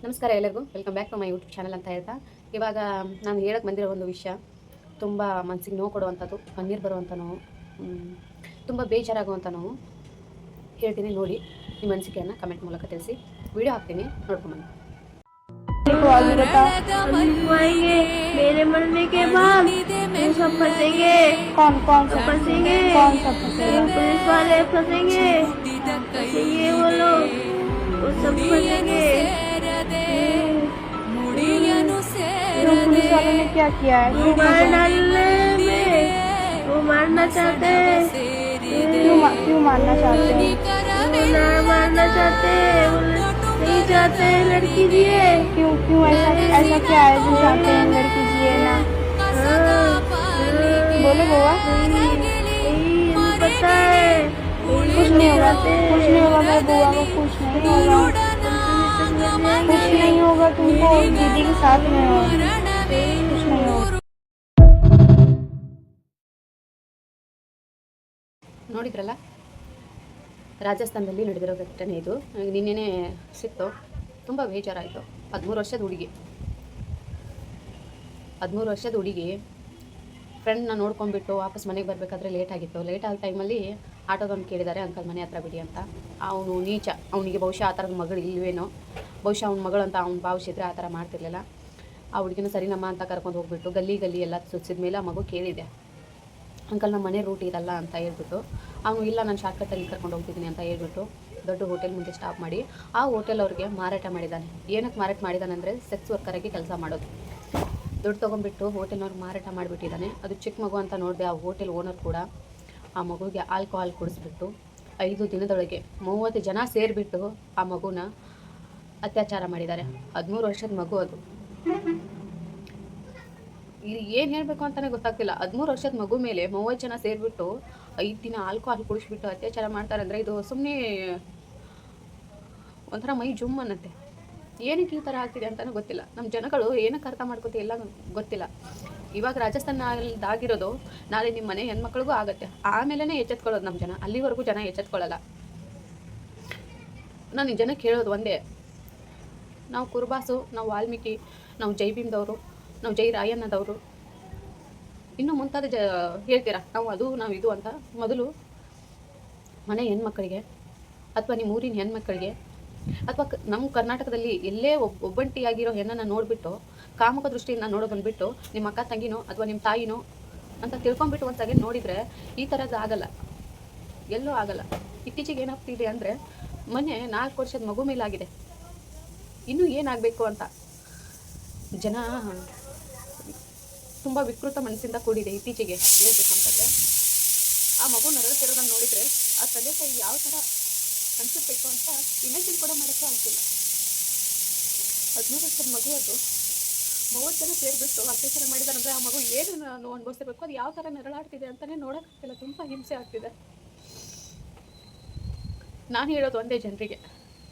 ನಮಸ್ಕಾರ ಎಲ್ಲರಿಗೂ, welcome back to my YouTube channel ಅಂತ ಹೇಳ್ತಾ ಇವಾಗ ನಾನು ಹೇಳಕ್ಕೆ ಬಂದಿರೋ ಒಂದು ವಿಷಯ ತುಂಬ ಮನಸ್ಸಿಗೆ ನೋವು ಕೊಡುವಂಥದ್ದು, ಕಣ್ಣೀರು ಬರುವಂಥ ನೋವು, ತುಂಬ ಬೇಜಾರಾಗುವಂಥ ನೋವು ಹೇಳ್ತೀನಿ. ನೋಡಿ, ನಿಮ್ಮ ಅನಿಸಿಕೆಯನ್ನು ಕಮೆಂಟ್ ಮೂಲಕ ತಿಳಿಸಿ. ವಿಡಿಯೋ ಹಾಕ್ತೀನಿ, ನೋಡ್ಕೊಂಬನ್ನಿ. मेरे मरने के बाद सब फंसेंगे। कौन कौन सब फंसेंगे? कौन सब फंसेंगे? पुलिस वाले फंसेंगे, फंसेंगे वो लोग, वो सब फंसेंगे। तो पुलिस वालों ने क्या किया है? मार डालने में वो मारना चाहते हैं। क्यों मारना चाहते हैं? मारना चाहते हैं, नहीं चाहते हैं लड़की जिए। क्यों क्यों ऐसा क्या है जो चाहते हैं लड़की जिए ना? बोलो बुआ, पता है कुछ नहीं होगा, कुछ नहीं होगा मेरे बुआ को, कुछ नहीं होगा, कुछ नहीं होगा, तुमको दीदी के साथ में हो, कुछ नहीं होगा। ನೋಡಿದ್ರಲ್ಲ, ರಾಜಸ್ಥಾನದಲ್ಲಿ ನಡೆದಿರೋ ಘಟನೆ ಇದು. ನನಗೆ ನಿನ್ನೆನೇ ಸಿಕ್ತು, ತುಂಬ ಬೇಜಾರಾಯಿತು. 13 ವರ್ಷದ ಹುಡುಗಿ ಫ್ರೆಂಡ್ನ ನೋಡ್ಕೊಂಡ್ಬಿಟ್ಟು ವಾಪಸ್ ಮನೆಗೆ ಬರಬೇಕಾದ್ರೆ ಲೇಟ್ ಆಗಿತ್ತು. ಲೇಟ್ ಆದ ಟೈಮಲ್ಲಿ ಆಟೋದವ್ನು ಕೇಳಿದ್ದಾರೆ, ಅಂಕಲ್ ಮನೆ ಹತ್ರ ಬಿಡಿ ಅಂತ. ಅವನು ನೀಚ, ಅವನಿಗೆ ಬಹುಶಃ ಆ ಥರದ ಮಗಳು ಇಲ್ವೇನೋ, ಬಹುಶಃ ಅವ್ನ ಮಗಳು ಅಂತ ಅವ್ನು ಭಾವಿಸಿದ್ರೆ ಆ ಥರ ಮಾಡ್ತಿರ್ಲಿಲ್ಲ. ಆ ಹುಡುಗಿನ ಸರಿನಮ್ಮ ಅಂತ ಕರ್ಕೊಂಡು ಹೋಗ್ಬಿಟ್ಟು ಗಲ್ಲಿ ಎಲ್ಲ ಸುತ್ತಿದ ಮೇಲೆ ಆ ಮಗು ಕೇಳಿದೆ, ಅಂಕಲ್ ನಮ್ಮ ಮನೆ ರೂಟ್ ಇದಲ್ಲ ಅಂತ ಹೇಳ್ಬಿಟ್ಟು. ಅವನು ಇಲ್ಲ, ನಾನು ಶಾರ್ಟ್ಕಟ್ಟಲ್ಲಿ ಕರ್ಕೊಂಡು ಹೋಗ್ತಿದ್ದೀನಿ ಅಂತ ಹೇಳ್ಬಿಟ್ಟು ದೊಡ್ಡ ಹೋಟೆಲ್ ಮುಂದೆ ಸ್ಟಾಪ್ ಮಾಡಿ ಆ ಹೋಟೆಲ್ ಅವ್ರಿಗೆ ಮಾರಾಟ ಮಾಡಿದ್ದಾನೆ. ಏನಕ್ಕೆ ಮಾರಾಟ ಮಾಡಿದ್ದಾನೆ ಅಂದರೆ ಸೆಕ್ಸ್ ವರ್ಕರಾಗಿ ಕೆಲಸ ಮಾಡೋದು. ದುಡ್ಡು ತೊಗೊಂಡ್ಬಿಟ್ಟು ಹೋಟೆಲ್ನವ್ರಿಗೆ ಮಾರಾಟ ಮಾಡಿಬಿಟ್ಟಿದ್ದಾನೆ. ಅದು ಚಿಕ್ಕ ಮಗು ಅಂತ ನೋಡಿದೆ. ಆ ಹೋಟೆಲ್ ಓನರ್ ಕೂಡ ಆ ಮಗುಗೆ ಆಲ್ಕೋಹಾಲ್ ಕುಡಿಸ್ಬಿಟ್ಟು 5 ದಿನದೊಳಗೆ 30 ಜನ ಸೇರಿಬಿಟ್ಟು ಆ ಮಗುನ ಅತ್ಯಾಚಾರ ಮಾಡಿದ್ದಾರೆ. 13 ವರ್ಷದ ಮಗು ಅದು. ಇಲ್ಲಿ ಏನು ಹೇಳಬೇಕು ಅಂತಲೇ ಗೊತ್ತಾಗ್ತಿಲ್ಲ. 13 ವರ್ಷದ ಮಗು ಮೇಲೆ 30 ಜನ ಸೇರಿಬಿಟ್ಟು 5 ದಿನ ಆಲ್ಕೋಹಾಲ್ ಕುಡಿಸ್ಬಿಟ್ಟು ಅತ್ಯಾಚಾರ ಮಾಡ್ತಾರೆ ಅಂದರೆ ಇದು ಸುಮ್ಮನೆ ಒಂಥರ ಮೈ ಜುಮ್ ಅನ್ನತ್ತೆ. ಏನಕ್ಕೆ ಈ ಥರ ಆಗ್ತಿದೆ ಅಂತಲೂ ಗೊತ್ತಿಲ್ಲ. ನಮ್ಮ ಜನಗಳು ಏನಕ್ಕೆ ಅರ್ಥ ಮಾಡ್ಕೊತಿಲ್ಲ ಗೊತ್ತಿಲ್ಲ. ಇವಾಗ ರಾಜಸ್ಥಾನದಾಗಿರೋದು ನಾಳೆ ನಿಮ್ಮ ಮನೆ ಹೆಣ್ಮಕ್ಳಿಗೂ ಆಗುತ್ತೆ. ಆಮೇಲೆ ಎಚ್ಚೆತ್ಕೊಳ್ಳೋದು ನಮ್ಮ ಜನ. ಅಲ್ಲಿವರೆಗೂ ಜನ ಎಚ್ಚೆತ್ಕೊಳ್ಳಲ್ಲ. ನಾನು ಜನಕ್ಕೆ ಹೇಳೋದು ಒಂದೇ, ನಾವು ಕುರುಬಾಸು, ನಾವು ವಾಲ್ಮೀಕಿ, ನಾವು ಜೈ ಭೀಮ್ದವರು, ನಾವು ಜೈ ರಾಯಣ್ಣದವರು, ಇನ್ನೂ ಮುಂತಾದ ಹೇಳ್ತೀರಾ ನಾವು ಅದು ನಾವು ಇದು ಅಂತ. ಮೊದಲು ಮನೆ ಹೆಣ್ಮಕ್ಕಳಿಗೆ ಅಥವಾ ನಿಮ್ಮ ಊರಿನ ಹೆಣ್ಮಕ್ಕಳಿಗೆ ಅಥವಾ ನಮ್ಮ ಕರ್ನಾಟಕದಲ್ಲಿ ಎಲ್ಲೇ ಒಬ್ಬಂಟಿಯಾಗಿರೋ ಹೆಣ್ಣನ್ನು ನೋಡಿಬಿಟ್ಟು ಕಾಮುಕ ದೃಷ್ಟಿಯಿಂದ ನೋಡೋದನ್ನು ಬಿಟ್ಟು ನಿಮ್ಮ ಅಕ್ಕ ತಂಗಿನೋ ಅಥವಾ ನಿಮ್ಮ ತಾಯಿನೋ ಅಂತ ತಿಳ್ಕೊಂಡ್ಬಿಟ್ಟು ಒಂದು ಸಲ ನೋಡಿದರೆ ಈ ಥರದ್ದು ಆಗಲ್ಲ, ಎಲ್ಲೂ ಆಗಲ್ಲ. ಇತ್ತೀಚೆಗೆ ಏನಾಗ್ತಿದೆ ಅಂದರೆ ಮೊನ್ನೆ 4 ವರ್ಷದ ಮಗು ಮೇಲಾಗಿದೆ. ಇನ್ನೂ ಏನಾಗಬೇಕು ಅಂತ ಜನ ತುಂಬ ವಿಕೃತ ಮನಸ್ಸಿಂದ ಕೂಡಿದೆ. ಇತ್ತೀಚೆಗೆ ಹೇಳ್ಬೇಕಂತಂದರೆ ಆ ಮಗು ನರಳುತ್ತಿರೋದನ್ನು ನೋಡಿದರೆ ಆ ತಂದೆ ತಾಯಿ ಯಾವ ಥರ ಅನಿಸಬೇಕು ಅಂತ ಇಮೇಜಿನ್ ಕೂಡ ಮಾಡೋಕ್ಕೂ ಆಗ್ತಿಲ್ಲ. 13 ವರ್ಷದ ಮಗು ಅದು 30 ಜನ ಸೇರಿಬಿಟ್ಟು ಅತ್ಯಾಚಾರ ಮಾಡಿದ್ದಾರೆ ಅಂದರೆ ಆ ಮಗು ಏನು ನೋವು ಅನುಭವಿಸಿರ್ಬೇಕು, ಅದು ಯಾವ ಥರ ನೆರಳಾಡ್ತಿದೆ ಅಂತಲೇ ನೋಡೋಕ್ಕಾಗ್ತಿಲ್ಲ. ತುಂಬ ಹಿಂಸೆ ಆಗ್ತಿದೆ. ನಾನು ಹೇಳೋದು ಒಂದೇ ಜನರಿಗೆ,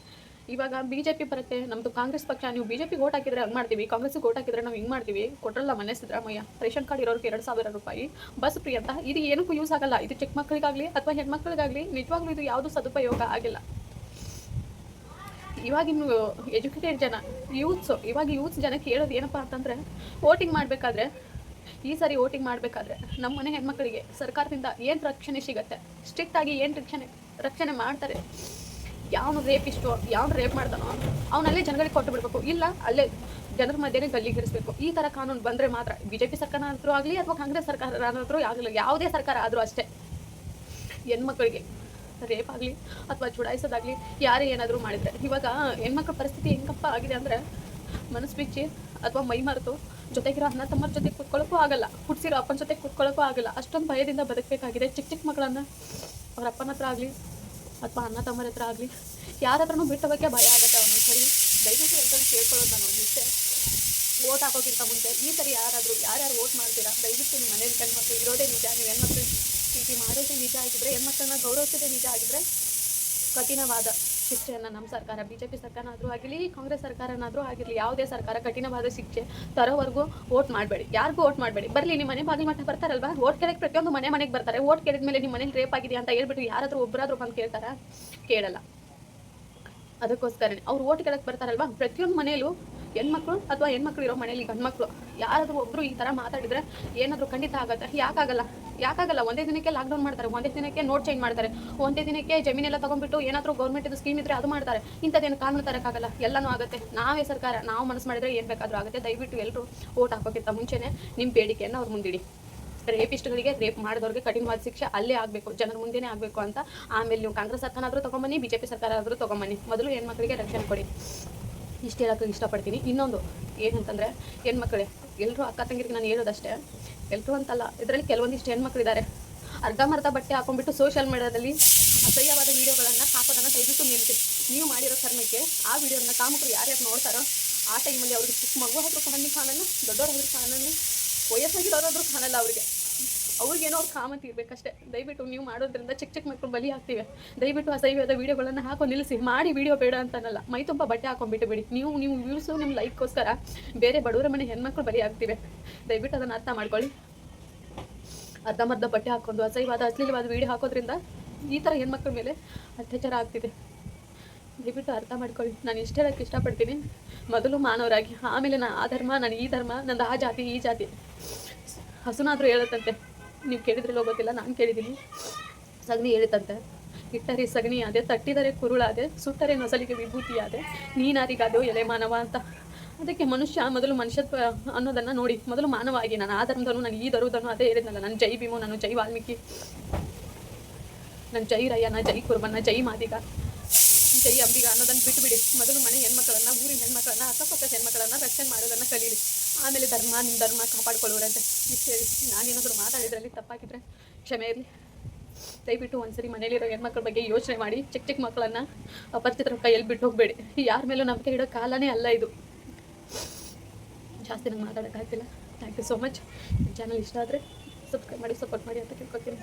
ಇವಾಗ BJP ಬರುತ್ತೆ, ನಮ್ಮದು ಕಾಂಗ್ರೆಸ್ ಪಕ್ಷ, ನೀವು BJPಗೆ ಓಟ್ ಹಾಕಿದರೆ ಹಂಗೆ ಮಾಡ್ತೀವಿ, ಕಾಂಗ್ರೆಸ್ಗೆ ಓಟ್ ಹಾಕಿದರೆ ನಾವು ಹಿಂಗೆ ಮಾಡ್ತೀವಿ, ಕೊಟ್ಟರಲ್ಲ ಮನೆ ಸಿದ್ದರಾಮಯ್ಯ, ರೇಷನ್ ಕಾರ್ಡ್ ಇರೋರಿಗೆ 2000 ರೂಪಾಯಿ, ಬಸ್ ಫ್ರೀ ಅಂತ. ಇದು ಏನಕ್ಕೂ ಯೂಸ್ ಆಗಲ್ಲ. ಇದು ಚಿಕ್ಕ ಮಕ್ಕಳಿಗಾಗಲಿ ಅಥವಾ ಹೆಣ್ಮಕ್ಳಿಗಾಗಲಿ ನಿಜವಾಗ್ಲೂ ಇದು ಯಾವುದೂ ಸದುಪಯೋಗ ಆಗಿಲ್ಲ. ಇವಾಗಿನ ಎಜುಕೇಟೆಡ್ ಜನ ಯೂತ್ಸ್ ಜನಕ್ಕೆ ಹೇಳೋದು ಏನಪ್ಪ ಅಂತಂದರೆ, ವೋಟಿಂಗ್ ಮಾಡಬೇಕಾದ್ರೆ ಈ ಸಾರಿ ವೋಟಿಂಗ್ ಮಾಡಬೇಕಾದ್ರೆ ನಮ್ಮ ಮನೆ ಹೆಣ್ಮಕ್ಳಿಗೆ ಸರ್ಕಾರದಿಂದ ಏನು ರಕ್ಷಣೆ ಸಿಗುತ್ತೆ, ಸ್ಟ್ರಿಕ್ಟಾಗಿ ಏನು ರಕ್ಷಣೆ ಮಾಡ್ತಾರೆ. ಯಾವನು ರೇಪಿಸ್ಟೋ, ಯಾವನು ರೇಪ್ ಮಾಡ್ತಾನೋ ಅವನಲ್ಲೇ ಜನಗಳಿಗೆ ಕೊಟ್ಟು ಬಿಡಬೇಕು, ಇಲ್ಲ ಅಲ್ಲೇ ಜನರ ಮಧ್ಯೆ ಗಲ್ಲಿಗೇರಿಸಬೇಕು. ಈ ಥರ ಕಾನೂನು ಬಂದರೆ ಮಾತ್ರ BJP ಸರ್ಕಾರ ಆದರೂ ಆಗಲಿ ಅಥವಾ ಕಾಂಗ್ರೆಸ್ ಸರ್ಕಾರ ಆದರೂ ಆಗಲಿ, ಯಾವುದೇ ಸರ್ಕಾರ ಆದರೂ ಅಷ್ಟೇ, ಹೆಣ್ಮಕ್ಳಿಗೆ ರೇಪ್ ಆಗಲಿ ಅಥವಾ ಚುಡಾಯಿಸೋದಾಗಲಿ ಯಾರೇ ಏನಾದರೂ ಮಾಡಿದರೆ. ಇವಾಗ ಹೆಣ್ಮಕ್ಳ ಪರಿಸ್ಥಿತಿ ಹೆಂಗಪ್ಪ ಆಗಿದೆ ಅಂದರೆ, ಮನಸ್ಸು ಬಿಚ್ಚಿ ಅಥವಾ ಮೈ ಮರೆತು ಜೊತೆಗಿರೋ ಅಣ್ಣ ತಮ್ಮರ ಜೊತೆ ಕೂತ್ಕೊಳ್ಳೋಕ್ಕೂ ಆಗಲ್ಲ, ಹುಟ್ಟಿಸಿರೋ ಅಪ್ಪನ ಜೊತೆ ಕೂತ್ಕೊಳ್ಳೋಕ್ಕೂ ಆಗಲ್ಲ. ಅಷ್ಟೊಂದು ಭಯದಿಂದ ಬದುಕಬೇಕಾಗಿದೆ. ಚಿಕ್ಕ ಮಕ್ಕಳನ್ನು ಅವ್ರ ಅಪ್ಪನ ಹತ್ರ ಆಗಲಿ ಅಥವಾ ಅಣ್ಣ ತಮ್ಮರ ಹತ್ರ ಆಗಲಿ ಯಾರ ಹತ್ರನೂ ಬಿಟ್ಟೋಗೋಕ್ಕೆ ಭಯ ಆಗುತ್ತೆ ಒಂದೊಂದು ಸರಿ. ದಯವಿಟ್ಟು ಎಲ್ಲರೂ ಕೇಳ್ಕೊಳ್ಳೋದು ನಾನು ಒಂದು ಇಷ್ಟೇ, ವೋಟ್ ಹಾಕೋಕ್ಕಿಂತ ಮುಂಚೆ ಈ ಸರಿ ಯಾರ್ಯಾರು ವೋಟ್ ಮಾಡ್ತೀರಾ, ದಯವಿಟ್ಟು ನಿಮ್ಮ ಮನೇಲಿ ಹೆಣ್ಮಕ್ಳು ಇರೋದೇ ನಿಜ, ನೀವು ಹೆಣ್ಮಕ್ಳು ಪ್ರೀತಿ ಮಾಡೋದೇ ನಿಜ ಆಗಿದ್ದರೆ, ಹೆಣ್ಮಕ್ಳನ್ನ ಗೌರವಿಸೋದೇ ನಿಜ ಆಗಿದ್ದರೆ ಕಠಿಣವಾದ ಶಿಕ್ಷೆಯನ್ನು ನಮ್ಮ ಸರ್ಕಾರ, BJP ಸರ್ಕಾರನಾದರೂ ಆಗಲಿ ಕಾಂಗ್ರೆಸ್ ಸರ್ಕಾರನಾದರೂ ಆಗಿರಲಿ, ಯಾವುದೇ ಸರ್ಕಾರ ಕಠಿಣವಾದ ಶಿಕ್ಷೆ ತರೋವರೆಗೂ ವೋಟ್ ಮಾಡಬೇಡಿ, ಯಾರಿಗೂ ವೋಟ್ ಮಾಡಬೇಡಿ. ಬರಲಿ ನಿಮ್ಮ ಮನೆ ಬಾಗಿಲು ಮಟ್ಟ ಬರ್ತಾರಲ್ವಾ, ವೋಟ್ ಕೇಳಕ್ಕೆ ಪ್ರತಿಯೊಂದು ಮನೆಗೆ ಬರ್ತಾರೆ. ವೋಟ್ ಕೇಳಿದ ಮೇಲೆ ನಿಮ್ಮ ಮನೇಲಿ ರೇಪ್ ಆಗಿದೆ ಅಂತ ಹೇಳ್ಬಿಟ್ಟು ಯಾರಾದರೂ ಒಬ್ಬರಾದರೂ ಬಂದು ಕೇಳ್ತಾರಾ? ಕೇಳಲ್ಲ. ಅದಕ್ಕೋಸ್ಕರನೇ ಅವ್ರು ಓಟ್ ಕೇಳಕ್ಕೆ ಬರ್ತಾರಲ್ವಾ, ಪ್ರತಿಯೊಂದು ಮನೆಯಲ್ಲೂ ಹೆಣ್ಮಕ್ಳು ಅಥವಾ ಹೆಣ್ಮಕ್ಳು ಇರೋ ಮನೇಲಿ ಗಂಡ್ಮಕ್ಳು ಯಾರಾದರೂ ಒಬ್ಬರು ಈ ಥರ ಮಾತಾಡಿದ್ರೆ ಏನಾದರೂ ಖಂಡಿತ ಆಗುತ್ತೆ. ಯಾಕಾಗಲ್ಲ ಒಂದೇ ದಿನಕ್ಕೆ ಲಾಕ್ಡೌನ್ ಮಾಡ್ತಾರೆ, ಒಂದೇ ದಿನಕ್ಕೆ ನೋಟ್ ಚೇಂಜ್ ಮಾಡ್ತಾರೆ, ಒಂದೇ ದಿನಕ್ಕೆ ಜಮೀನೆಲ್ಲ ತೊಗೊಂಡ್ಬಿಟ್ಟು ಏನಾದರೂ ಗೌರ್ಮೆಂಟ್ ಸ್ಕೀಮ್ ಇದ್ರೆ ಅದು ಮಾಡ್ತಾರೆ. ಇಂಥದ್ದೇನು ಕಾನೂನು ತರೋಕ್ಕಾಗಲ್ಲ, ಎಲ್ಲನೂ ಆಗುತ್ತೆ. ನಾವೇ ಸರ್ಕಾರ, ನಾವು ಮನಸ್ಸು ಮಾಡಿದ್ರೆ ಏನು ಬೇಕಾದರೂ ಆಗುತ್ತೆ. ದಯವಿಟ್ಟು ಎಲ್ಲರೂ ಓಟ್ ಹಾಕೋಕ್ಕಿಂತ ಮುಂಚೆನೇ ನಿಮ್ಮ ಬೇಡಿಕೆಯನ್ನು ಅವ್ರು ಮುಂದಿಡಿ. ರೇಪಿಸ್ಟ್ಗಳಿಗೆ, ರೇಪ್ ಮಾಡಿದವ್ರಿಗೆ ಕಠಿಣವಾದ ಶಿಕ್ಷೆ ಅಲ್ಲೇ ಆಗಬೇಕು, ಜನರ ಮುಂದೆನೇ ಆಗಬೇಕು ಅಂತ. ಆಮೇಲೆ ನೀವು ಕಾಂಗ್ರೆಸ್ ಸರ್ಕಾರ ತೊಗೊಂಬನ್ನಿ, BJP ಸರ್ಕಾರ ಆದರೂ ತೊಗೊಂಬನ್ನಿ, ಮೊದಲು ಹೆಣ್ಮಕ್ಳಿಗೆ ರಕ್ಷಣೆ ಕೊಡಿ. ಇಷ್ಟು ಹೇಳೋಕ್ಕೆ ಇಷ್ಟಪಡ್ತೀನಿ. ಇನ್ನೊಂದು ಏನಂತಂದರೆ, ಹೆಣ್ಮಕ್ಳೇ ಎಲ್ಲರೂ ಅಕ್ಕ ತಂಗಿರಿಗೆ ನಾನು ಹೇಳೋದಷ್ಟೇ, ಎಲ್ಲರೂ ಅಂತಲ್ಲ, ಇದರಲ್ಲಿ ಕೆಲವೊಂದಿಷ್ಟು ಹೆಣ್ಮಕ್ಳಿದ್ದಾರೆ ಅರ್ಧಂಬರ್ಧ ಬಟ್ಟೆ ಹಾಕೊಂಡ್ಬಿಟ್ಟು ಸೋಷಿಯಲ್ ಮೀಡಿಯಾದಲ್ಲಿ ಅಸಹ್ಯವಾದ ವೀಡಿಯೋಗಳನ್ನು ಹಾಕೋದನ್ನು ದಯವಿಟ್ಟು ನಿಲ್ಲಿಸಿ. ನೀವು ಮಾಡಿರೋ ಕರ್ಮಕ್ಕೆ ಆ ವಿಡಿಯೋನ ಕಾಮಕರು ಯಾರ್ಯಾರು ನೋಡ್ತಾರೋ ಆ ಟೈಮಲ್ಲಿ ಅವ್ರಿಗೆ ಚಿಕ್ಕ ಮಗು ಆದರೂ ಕಣ್ಣಿ ಕಾಣಲ್ಲ, ದೊಡ್ಡವ್ರಾದ್ರೂ ಕಾಣಲ್ಲ, ವಯಸ್ಸಾಗಿರೋರಾದ್ರೂ ಕಾಣಲ್ಲ. ಅವ್ರಿಗೇನೋ ಅವ್ರು ಕಾಮತ್ ಇರಬೇಕಷ್ಟೇ. ದಯವಿಟ್ಟು ನೀವು ಮಾಡೋದ್ರಿಂದ ಚಿಕ್ಕ ಮಕ್ಕಳು ಬಲಿ ಆಗ್ತಿವೆ. ದಯವಿಟ್ಟು ಅಸಹ್ಯವಾದ ವೀಡಿಯೋಗಳನ್ನು ಹಾಕೋ ನಿಲ್ಲಿಸಿ. ಮಾಡಿ ವೀಡಿಯೋ ಬೇಡ ಅಂತನಲ್ಲ, ಮೈ ತುಂಬ ಬಟ್ಟೆ ಹಾಕೊಂಡ್ಬಿಟ್ಟು ಬಿಡಿ. ನೀವು ವ್ಯೂಸು ನಿಮ್ಮ ಲೈಕ್ಗೋಸ್ಕರ ಬೇರೆ ಬಡವರ ಮನೆ ಹೆಣ್ಮಕ್ಳು ಬಲಿ ಆಗ್ತಿವೆ. ದಯವಿಟ್ಟು ಅದನ್ನು ಅರ್ಥ ಮಾಡ್ಕೊಳ್ಳಿ. ಅರ್ಧಂಬರ್ಧ ಬಟ್ಟೆ ಹಾಕ್ಕೊಂಡು ಅಸಹ್ಯವಾದ ಅಶ್ಲೀಲವಾದ ವೀಡಿಯೋ ಹಾಕೋದ್ರಿಂದ ಈ ಥರ ಹೆಣ್ಮಕ್ಳ ಮೇಲೆ ಅತ್ಯಾಚಾರ ಆಗ್ತಿದೆ. ದಯವಿಟ್ಟು ಅರ್ಥ ಮಾಡ್ಕೊಳ್ಳಿ. ನಾನು ಇಷ್ಟು ಹೇಳೋಕ್ಕೆ ಇಷ್ಟಪಡ್ತೀನಿ, ಮೊದಲು ಮಾನವರಾಗಿ, ಆಮೇಲೆ ನಾನು ಆ ಧರ್ಮ, ನಾನು ಈ ಧರ್ಮ, ನಂದು ಆ ಜಾತಿ ಈ ಜಾತಿ. ಹಸುನಾದರೂ ಹೇಳುತ್ತಂತೆ, ನೀವು ಕೇಳಿದ್ರಲ್ಲೋ ಗೊತ್ತಿಲ್ಲ, ನಾನು ಕೇಳಿದ್ದೀನಿ. ಸಗಣಿ ಹೇಳುತ್ತಂತೆ, ಇಟ್ಟರೆ ಸಗಣಿ ಆದೆ, ತಟ್ಟಿದರೆ ಕುರುಳಾದೆ, ಸುಟ್ಟರೆ ನೊಸಲಿಗೆ ವಿಭೂತಿ ಆದೆ, ನೀನಾರಿಗಾದೆವು ಎಲೆ ಮಾನವ ಅಂತ. ಅದಕ್ಕೆ ಮನುಷ್ಯ ಮೊದಲು ಮನುಷ್ಯತ್ವ ಅನ್ನೋದನ್ನು ನೋಡಿ, ಮೊದಲು ಮಾನವ ಆಗಿ. ನಾನು ಆ ಧರ್ಮದನು, ನಾನು ಈ ಧರ್ಮದನು, ಅದೇ ಹೇಳಿದ್ನಲ್ಲ, ನಾನು ಜೈ ಭೀಮು, ನಾನು ಜೈ ವಾಲ್ಮೀಕಿ, ನಾನು ಜೈ ರಯ್ಯನ, ಜೈ ಕುರುಬನ್ನ, ಜೈ ಮಾದಿಗ, ಜೈ ಅಂಬಿಗ ಅನ್ನೋದನ್ನು ಬಿಟ್ಟುಬಿಡಿ. ಮೊದಲು ಮನೆ ಹೆಣ್ಮಕ್ಳನ್ನು, ಊರಿನ ಹೆಣ್ಮಕ್ಳನ್ನು, ಅಕ್ಕಪಕ್ಕದ ಹೆಣ್ಮಕ್ಳನ್ನು ರಕ್ಷಣೆ ಮಾಡೋದನ್ನು ಕಲೀರಿ. ಆಮೇಲೆ ಧರ್ಮ, ನಿಮ್ಮ ಧರ್ಮ ಕಾಪಾಡ್ಕೊಳ್ಳೋರಂತೆ. ಇಷ್ಟು ಹೇಳಿ ನಾನೇನಾದರೂ ಮಾತಾಡಿದ್ರಲ್ಲಿ ತಪ್ಪಾಗಿದ್ರೆ ಕ್ಷಮೆ ಇರಲಿ. ದಯವಿಟ್ಟು ಒಂದ್ಸರಿ ಮನೇಲಿರೋ ಹೆಣ್ಮಕ್ಳ ಬಗ್ಗೆ ಯೋಚನೆ ಮಾಡಿ. ಚಿಕ್ಕ ಮಕ್ಕಳನ್ನು ಅಪರಿಚಿತರ ಕೈಯಲ್ಲಿ ಬಿಟ್ಟು ಹೋಗಬೇಡಿ. ಯಾರ ಮೇಲೂ ನಂಬಿಕೆ ಇಡೋ ಕಾಲನೇ ಅಲ್ಲ ಇದು. ಜಾಸ್ತಿ ನಂಗೆ ಮಾತಾಡೋಕ್ಕಾಗ್ತಿಲ್ಲ. Thank you so much. Channel ಇಷ್ಟ ಆದರೆ ಸಬ್ಸ್ಕ್ರೈಬ್ ಮಾಡಿ, ಸಪೋರ್ಟ್ ಮಾಡಿ ಅಂತ ಕೇಳ್ಕೊತೀನಿ.